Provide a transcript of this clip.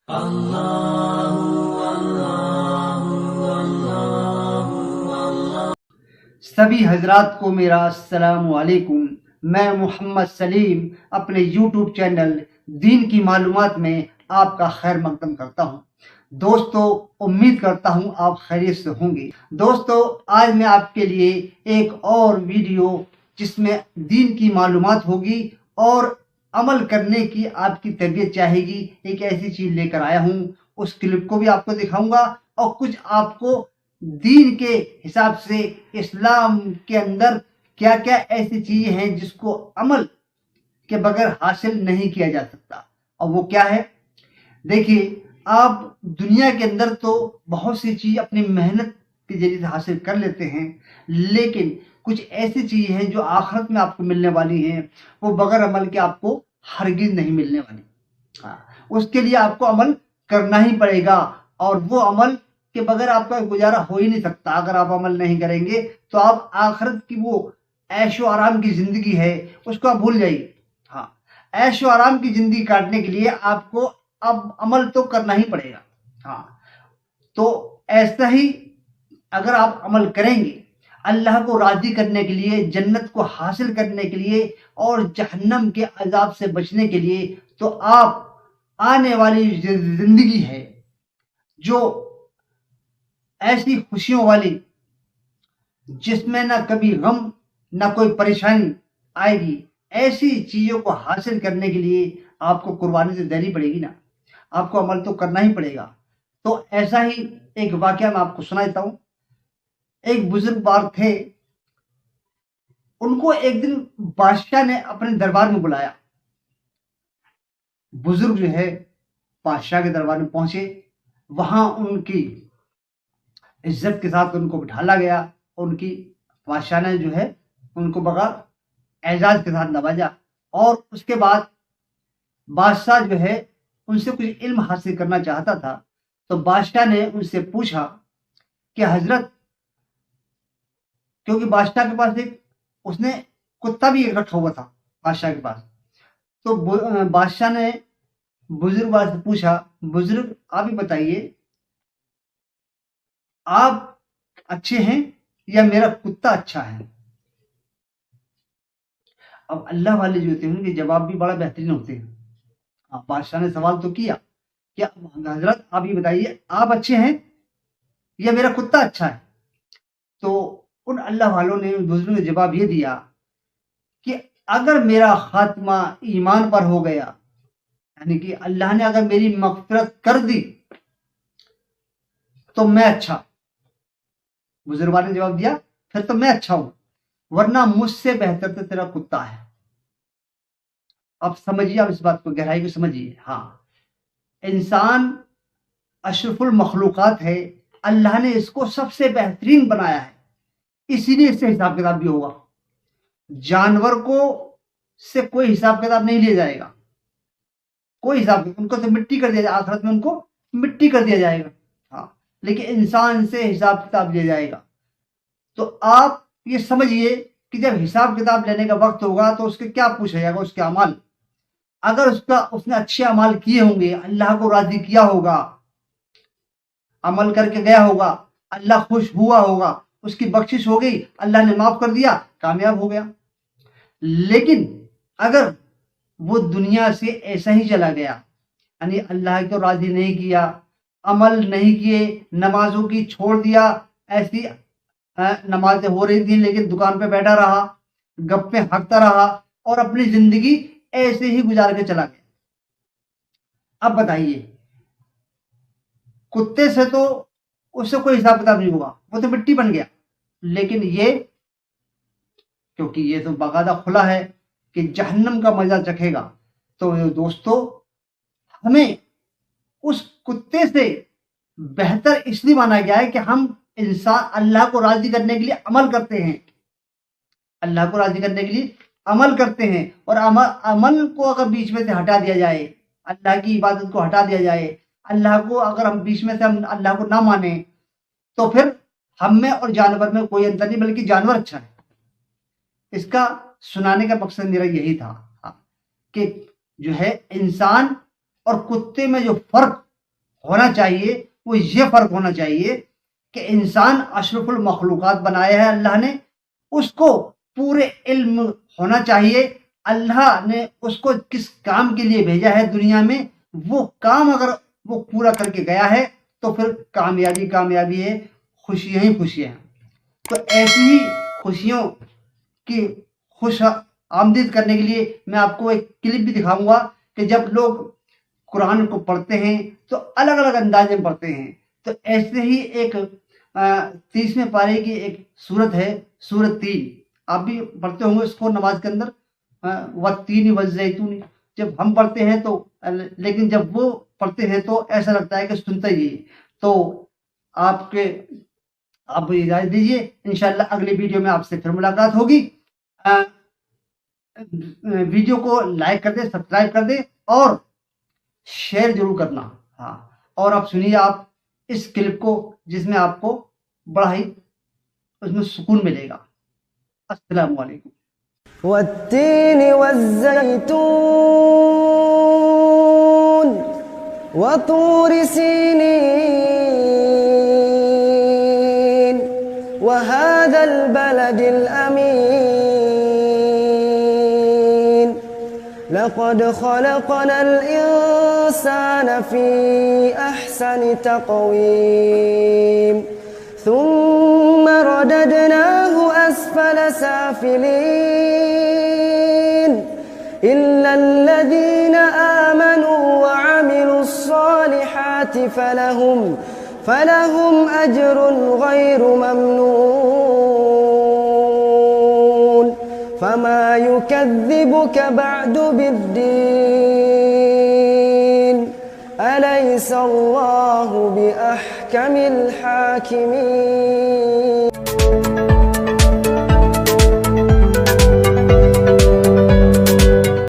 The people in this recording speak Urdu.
سبھی حضرات کو میرا السلام علیکم۔ میں محمد سلیم اپنے یوٹیوب چینل دین کی معلومات میں آپ کا خیر مقدم کرتا ہوں۔ دوستو، امید کرتا ہوں آپ خیریت سے ہوں گے۔ دوستو، آج میں آپ کے لیے ایک اور ویڈیو جس میں دین کی معلومات ہوگی اور عمل کرنے کی آپ کی طبیعت چاہے گی، ایک ایسی چیز لے کر آیا ہوں۔ اس کلپ کو بھی آپ کو دکھاؤں گا اور کچھ آپ کو دین کے حساب سے اسلام کے اندر کیا کیا ایسی چیزیں ہیں جس کو عمل کے بغیر حاصل نہیں کیا جا سکتا، اور وہ کیا ہے؟ دیکھیے، آپ دنیا کے اندر تو بہت سی چیز اپنی محنت کے ذریعے سے حاصل کر لیتے ہیں، لیکن کچھ ایسی چیزیں ہیں جو آخرت میں آپ کو ملنے والی ہیں، وہ بغیر عمل کے آپ کو ہرگز نہیں ملنے والی۔ اس کے لیے آپ کو عمل کرنا ہی پڑے گا، اور وہ عمل کے بغیر آپ کا گزارا ہو ہی نہیں سکتا۔ اگر آپ عمل نہیں کریں گے تو آپ آخرت کی وہ عیش و آرام کی زندگی ہے اس کو آپ بھول جائیے۔ عیش و آرام کی زندگی کاٹنے کے لیے آپ کو اب عمل تو کرنا ہی پڑے گا۔ تو ایسا ہی اگر آپ عمل کریں گے اللہ کو راضی کرنے کے لیے، جنت کو حاصل کرنے کے لیے اور جہنم کے عذاب سے بچنے کے لیے، تو آپ آنے والی زندگی ہے جو ایسی خوشیوں والی، جس میں نہ کبھی غم نہ کوئی پریشانی آئے گی، ایسی چیزوں کو حاصل کرنے کے لیے آپ کو قربانی تو دینی پڑے گی نا، آپ کو عمل تو کرنا ہی پڑے گا۔ تو ایسا ہی ایک واقعہ میں آپ کو سناتا ہوں۔ ایک بزرگ بار تھے، ان کو ایک دن بادشاہ نے اپنے دربار میں بلایا۔ بزرگ جو ہے بادشاہ کے دربار میں پہنچے، وہاں ان کی عزت کے ساتھ ان کو بٹھالا گیا، ان کی بادشاہ نے جو ہے ان کو بڑا اعزاز کے ساتھ نوازا، اور اس کے بعد بادشاہ جو ہے ان سے کچھ علم حاصل کرنا چاہتا تھا، تو بادشاہ نے ان سے پوچھا کہ حضرت، کیونکہ بادشاہ کے پاس اس نے کتا بھی ایک رکھا ہوا تھا بادشاہ کے پاس، تو بادشاہ نے بزرگ والے سے پوچھا، بزرگ آپ ہی بتائیے، آپ اچھے ہیں یا میرا کتا اچھا ہے؟ اب اللہ والے جو ہوتے ہیں ان کے جواب بھی بڑا بہترین ہوتے ہیں۔ بادشاہ نے سوال تو کیا کہ حضرت آپ یہ بتائیے، آپ اچھے ہیں یا میرا کتا اچھا ہے؟ تو ان اللہ والوں نے بزرگوں نے جواب یہ دیا کہ اگر میرا خاتمہ ایمان پر ہو گیا، یعنی کہ اللہ نے اگر میری مغفرت کر دی تو میں اچھا۔ بزرگوں نے جواب دیا پھر تو میں اچھا ہوں، ورنہ مجھ سے بہتر تو تیرا کتا ہے۔ اب سمجھیے، آپ اس بات کو گہرائی کو سمجھیے۔ انسان اشرف المخلوقات ہے، اللہ نے اس کو سب سے بہترین بنایا ہے، اسی لیے اس سے حساب کتاب بھی ہوگا۔ جانور کو سے کوئی حساب کتاب نہیں لیا جائے گا، کوئی حساب، ان کو تو مٹی کر دیا جائے، آخرت میں ان کو مٹی کر دیا جائے گا، لیکن انسان سے حساب کتاب لیا جائے گا۔ تو آپ یہ سمجھیے کہ جب حساب کتاب لینے کا وقت ہوگا تو اس کے کیا پوچھا جائے گا؟ اس کے اعمال۔ اگر اس نے اچھے اعمال کیے ہوں گے، اللہ کو راضی کیا ہوگا، عمل کر کے گیا ہوگا، اللہ خوش ہوا ہوگا، اس کی بخشش ہو گئی، اللہ نے معاف کر دیا، کامیاب ہو گیا۔ لیکن اگر وہ دنیا سے ایسا ہی چلا گیا، یعنی اللہ کو راضی نہیں کیا، عمل نہیں کیے، نمازوں کی چھوڑ دیا، ایسی نمازیں ہو رہی تھیں لیکن دکان پہ بیٹھا رہا، گپیں ہانکتا رہا، اور اپنی زندگی ایسے ہی گزار کے چلا گیا۔ اب بتائیے، کتے سے تو اس سے کوئی حساب کتاب نہیں ہوگا، وہ تو مٹی بن گیا، لیکن یہ کیونکہ یہ تو باقاعدہ کھلا ہے کہ جہنم کا مزہ چکھے گا، تو دوستو ہمیں اس کتے سے بہتر اس لیے مانا گیا ہے کہ ہم انسان اللہ کو راضی کرنے کے لیے عمل کرتے ہیں، اللہ کو راضی کرنے کے لیے عمل کرتے ہیں، اور عمل کو اگر بیچ میں سے ہٹا دیا جائے، اللہ کی عبادت کو ہٹا دیا جائے، اللہ کو اگر ہم بیچ میں سے ہم اللہ کو نہ مانیں، تو پھر ہم میں اور جانور میں کوئی انتر نہیں، بلکہ جانور اچھا ہے۔ اس کا سنانے کا مقصد میرا یہی تھا کہ جو ہے انسان اور کتے میں جو فرق ہونا چاہیے وہ یہ فرق ہونا چاہیے کہ انسان اشرف المخلوقات بنایا ہے اللہ نے، اس کو پورے علم ہونا چاہیے اللہ نے اس کو کس کام کے لیے بھیجا ہے دنیا میں، وہ کام اگر وہ پورا کر کے گیا ہے تو پھر کامیابی کامیابی ہے، خوشیاں ہی خوشیاں ہیں۔ تو ایسی ہی خوشیوں کی خوش آمدید کرنے کے لیے میں آپ کو ایک کلپ بھی دکھاؤں گا کہ جب لوگ قرآن کو پڑھتے ہیں تو الگ الگ انداز میں پڑھتے ہیں۔ تو ایسے ہی ایک 30ویں پارے کی ایک سورت ہے، سورت 3، آپ بھی پڑھتے ہوں گے اس کو نماز کے اندر، والتین والزیتون، جب ہم پڑھتے ہیں تو، لیکن جب وہ پڑھتے ہیں تو ایسا لگتا ہے کہ سنتا ہی ہے۔ تو آپ اجازت دیجیے، انشاءاللہ اگلی ویڈیو میں آپ سے پھر ملاقات ہوگی۔ ویڈیو کو لائک کر دیں، سبسکرائب کر دیں اور شیئر ضرور کرنا۔ ہاں، اور آپ سنیے آپ اس کلپ کو جس میں آپ کو بڑا ہی اس میں سکون ملے گا۔ السلام علیکم۔ والتين والزيتون وطور سينين وهذا البلد الأمين لقد خلقنا الإنسان في أحسن تقويم ثم رددناه أسفل سافلين إلا الذين آمنوا وعملوا الصالحات فلهم أجر غير ممنون فما يكذبك بعد بالدين أليس الله بأحكم الحاكمين